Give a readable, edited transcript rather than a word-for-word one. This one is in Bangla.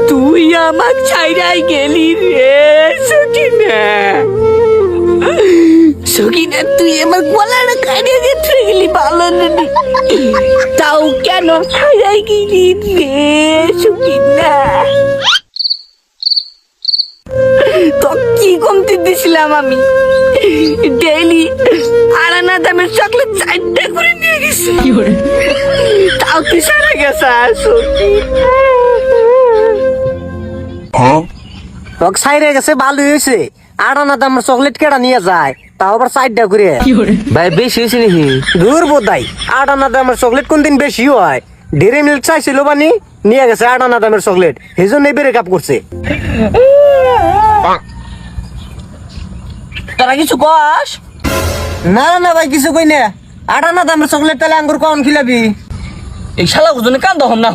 তুই আমাক ছাইড়াই গেলি রে সকিনা। সকিনা তুই আমার গলাটা কাটিয়ে গেছে গেলি ভালো নানি, তাও কেন ছাইড়াই গেলি রে সকিনা? তো কি কমতি দিছিলাম আমি? ডেইলি আড়ানা দামের চকলেট 4টা করে নিয়ে গেছি, তাও তুই সারা গেছা তোকে সাইরে গেছে ভালো হয়েছে। 8 আনা দামের চকলেট কেডা নিয়ে যায়, তাও আবার 4টা করে। ভাই বেশি হয়েছে নাকি? দূর বোধাই 8 আনা দামের চকলেট কোনদিন বেশি হয়? ডেরি মিল্ক চাইছিল বানি, নিয়ে গেছে 8 আনা দামের চকলেট, এই জন্যই ব্রেকআপ করছে। তোরা কিছু কস? না না ভাই কিছু কই না। 8 আনা দামের চকলেট তাহলে আঙ্গুর কখন খিলাবি? এই শালা ওজনে কান্দ হম না।